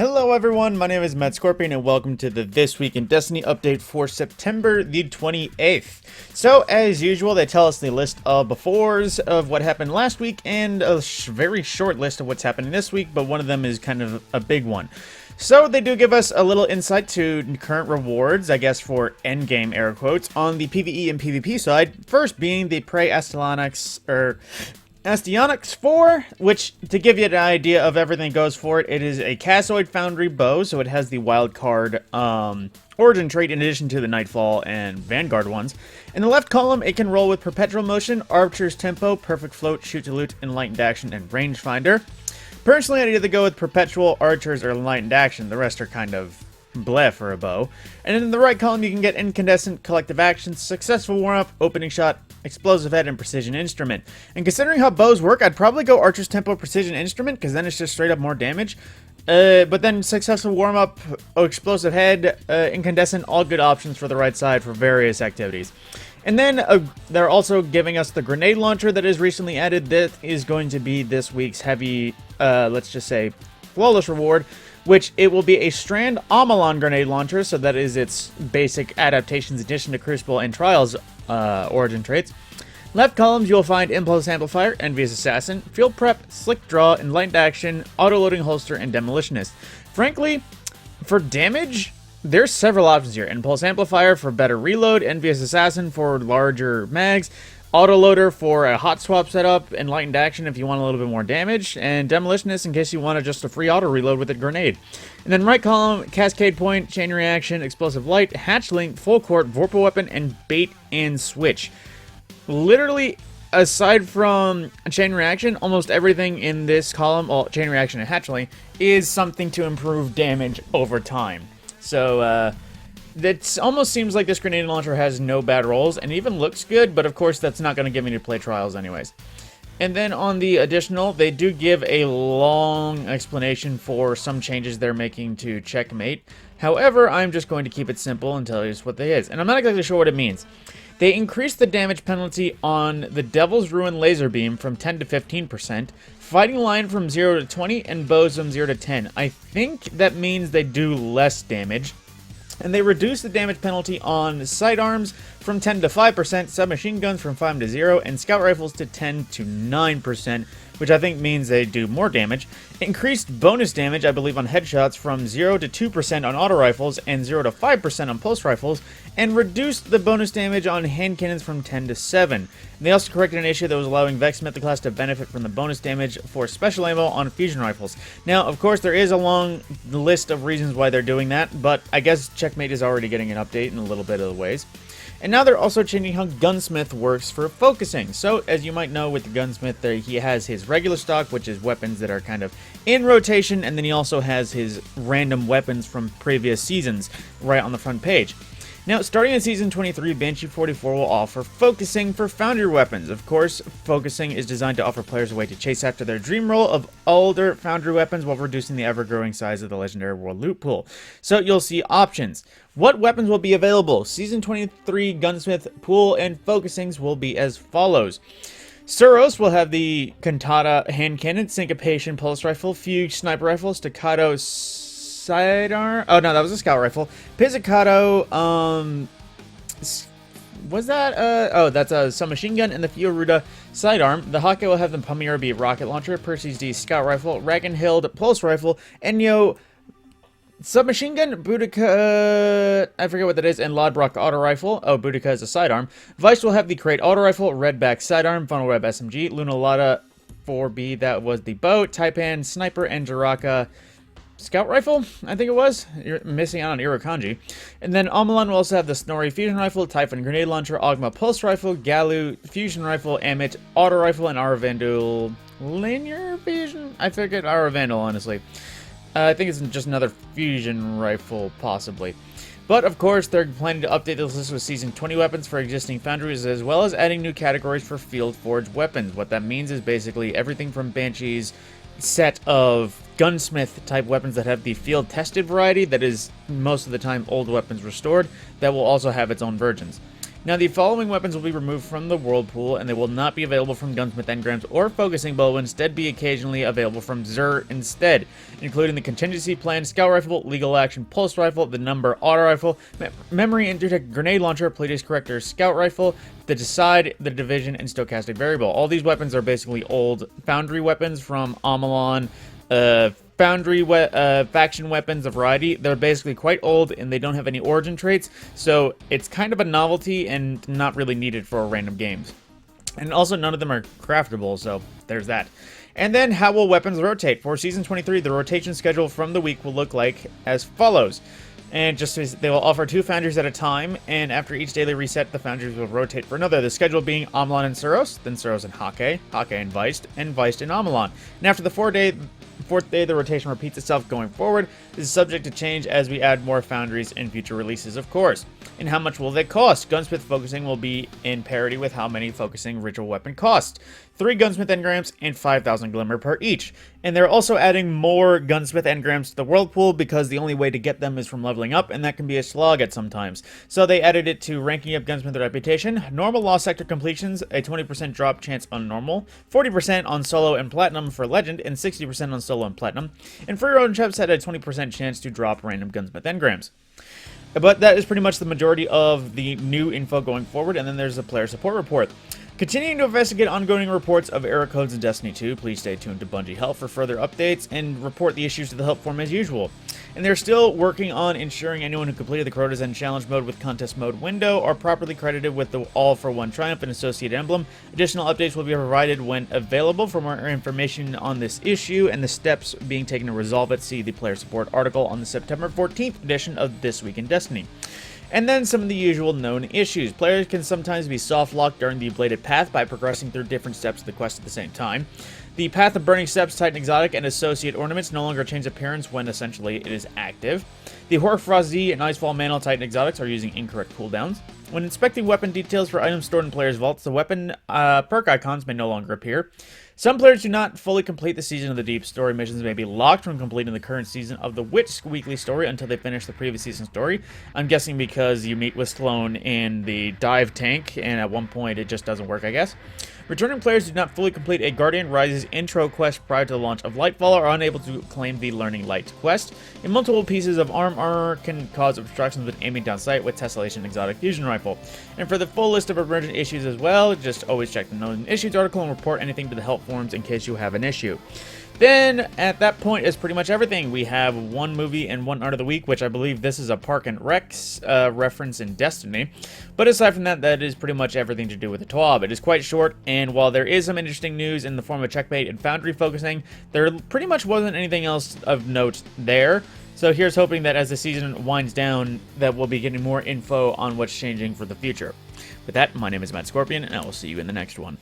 Hello everyone, my name is Matt Scorpion and welcome to the This Week in Destiny update for September the 28th. So as usual, they tell us the list of befores of what happened last week and a very short list of what's happening this week, but one of them is kind of a big one. So they do give us a little insight to current rewards, I guess for endgame air quotes, on the PvE and PvP side. First being the Prey Astyanax 4, which, to give you an idea of everything that goes for it, it is a Cassoid Foundry bow, so it has the wild card origin trait in addition to the Nightfall and Vanguard ones. In the left column, it can roll with Perpetual Motion, Archer's Tempo, Perfect Float, Shoot to Loot, Enlightened Action, and Rangefinder. Personally, I'd either go with Perpetual, Archers, or Enlightened Action. The rest are kind of bleh for a bow. And in the right column, you can get Incandescent, Collective Actions, Successful Warm-Up, Opening Shot, Explosive Head, and Precision Instrument. And considering how bows work, I'd probably go Archer's Tempo, Precision Instrument, because then it's just straight up more damage. But then Successful Warm-Up, Explosive Head, Incandescent, all good options for the right side for various activities. And then they're also giving us the Grenade Launcher that is recently added. That is going to be this week's heavy, let's just say, flawless reward, which it will be a Strand Amalon Grenade Launcher, so that is its basic adaptations addition to Crucible and Trials origin traits. Left columns, you'll find Impulse Amplifier, Envious Assassin, Field Prep, Slick Draw, Enlightened Action, Auto-Loading Holster, and Demolitionist. Frankly, for damage, there's several options here. Impulse Amplifier for better reload, Envious Assassin for larger mags, Autoloader for a hot swap setup, Enlightened Action if you want a little bit more damage, and Demolitionist in case you want just a free auto reload with a grenade. And then right column, Cascade Point, Chain Reaction, Explosive Light, Hatchling, Full Court, Vorpal Weapon, and Bait and Switch. Literally, aside from Chain Reaction, almost everything in this column, well, Chain Reaction and Hatchling, is something to improve damage over time. So, it almost seems like this grenade launcher has no bad rolls and even looks good, but of course that's not going to get me to play Trials anyways. And then on the additional, they do give a long explanation for some changes they're making to Checkmate. However, I'm just going to keep it simple and tell you what they is. And I'm not exactly sure what it means. They increased the damage penalty on the Devil's Ruin Laser Beam from 10 to 15%, Fighting Line from 0 to 20, and Bows from 0 to 10. I think that means they do less damage. And they reduce the damage penalty on sidearms from 10 to 5%, submachine guns from 5 to 0, and scout rifles to 10 to 9%, which I think means they do more damage. Increased bonus damage, I believe, on headshots from 0 to 2% on auto rifles and 0 to 5% on pulse rifles, and reduced the bonus damage on hand cannons from 10 to 7. And they also corrected an issue that was allowing Vex Mythic class to benefit from the bonus damage for special ammo on fusion rifles. Now, of course, there is a long list of reasons why they're doing that, but I guess Checkmate is already getting an update in a little bit of the ways. And now they're also changing how Gunsmith works for focusing. So, as you might know with the Gunsmith, he has his regular stock, which is weapons that are kind of in rotation, and then he also has his random weapons from previous seasons right on the front page. Now, starting in Season 23, Banshee 44 will offer focusing for Foundry weapons. Of course, focusing is designed to offer players a way to chase after their dream roll of older Foundry weapons while reducing the ever-growing size of the Legendary World loot pool. So, you'll see options. What weapons will be available? Season 23 Gunsmith pool and focusings will be as follows. Suros will have the Cantata hand cannon, Syncopation pulse rifle, Fugue sniper rifle, Staccato sidearm. Oh no, that was a scout rifle. Pizzicato. Was that? Oh, that's a submachine gun and the Fioruta sidearm. The Hawkeye will have the Palmyra B rocket launcher, Percy's D scout rifle, Ragnhild pulse rifle, Enyo submachine gun, Boudica, I forget what that is, and Lodbrok auto rifle. Oh, Boudica is a sidearm. Vice will have the Crate auto rifle, Redback sidearm, Funnel Web SMG, Lunalada 4B, that was the bow, Taipan sniper, and Jaraka scout rifle, I think it was. You're missing out on Irokanji. And then Amalon will also have the Snorri fusion rifle, Typhon grenade launcher, Ogma pulse rifle, Galu fusion rifle, Amit auto rifle, and Aravandul linear fusion? I forget Aravandul, honestly. I think it's just another fusion rifle, possibly. But, of course, they're planning to update this list with Season 20 weapons for existing foundries, as well as adding new categories for Field Forged weapons. What that means is basically everything from Banshee's set of gunsmith-type weapons that have the field-tested variety, that is, most of the time, old weapons restored, that will also have its own versions. Now, the following weapons will be removed from the Whirlpool, and they will not be available from Gunsmith Engrams or Focusing Bow, will instead be occasionally available from Xur instead, including the Contingency Plan, Scout Rifle, Legal Action Pulse Rifle, the Number Auto Rifle, Memory Intertech Grenade Launcher, Pleiades Corrector Scout Rifle, the Decide, the Division, and Stochastic Variable. All these weapons are basically old Foundry weapons from Amalon, Foundry faction weapons, a variety. They're basically quite old and they don't have any origin traits, so it's kind of a novelty and not really needed for random games. And also none of them are craftable, so there's that. And then how will weapons rotate? For Season 23, the rotation schedule from the week will look like as follows. And just as they will offer 2 foundries at a time, and after each daily reset, the foundries will rotate for another. The schedule being Amalon and Suros, then Suros and Hake, Hake and Weist and Amalon. And after the fourth day, the rotation repeats itself going forward. This is subject to change as we add more foundries in future releases, of course. And how much will they cost? Gunsmith Focusing will be in parity with how many Focusing Ritual Weapon costs. 3 Gunsmith Engrams and 5,000 Glimmer per each. And they're also adding more Gunsmith Engrams to the Whirlpool because the only way to get them is from leveling up, and that can be a slog at sometimes. So they added it to ranking up Gunsmith Reputation, normal Lost Sector completions, a 20% drop chance on normal, 40% on solo and platinum for legend, and 60% on solo and platinum. And free road trips had a 20% chance to drop random Gunsmith Engrams. But that is pretty much the majority of the new info going forward, and then there's a player support report. Continuing to investigate ongoing reports of error codes in Destiny 2, please stay tuned to Bungie Help for further updates and report the issues to the help forum as usual. And they're still working on ensuring anyone who completed the Crota's End Challenge mode with Contest Mode window are properly credited with the All for One Triumph and associated emblem. Additional updates will be provided when available. For more information on this issue and the steps being taken to resolve it, see the player support article on the September 14th edition of This Week in Destiny. And then some of the usual known issues. Players can sometimes be soft-locked during the Bladed Path by progressing through different steps of the quest at the same time. The Path of Burning Steps, Titan Exotic, and associate ornaments no longer change appearance when essentially it is active. The Hoarfrost Z and Icefall Mantle Titan Exotics are using incorrect cooldowns. When inspecting weapon details for items stored in players' vaults, the weapon perk icons may no longer appear. Some players do not fully complete the Season of the Deep story missions may be locked from completing the current season of the Witch weekly story until they finish the previous season story. I'm guessing because you meet with Sloane in the dive tank, and at one point it just doesn't work, I guess. Returning players who do not fully complete a Guardian Rises intro quest prior to the launch of Lightfall are unable to claim the Learning Light quest. And multiple pieces of armor can cause obstructions when aiming down sight with Tessellation Exotic Fusion Rifle. And for the full list of emergent issues as well, just always check the known issues article and report anything to the help forums in case you have an issue. Then, at that point, is pretty much everything. We have one movie and one art of the week, which I believe this is a Park and Rec's reference in Destiny. But aside from that, that is pretty much everything to do with the TWID. It is quite short, and while there is some interesting news in the form of checkmate and foundry focusing, there pretty much wasn't anything else of note there. So here's hoping that as the season winds down, that we'll be getting more info on what's changing for the future. With that, my name is Matt Scorpion, and I will see you in the next one.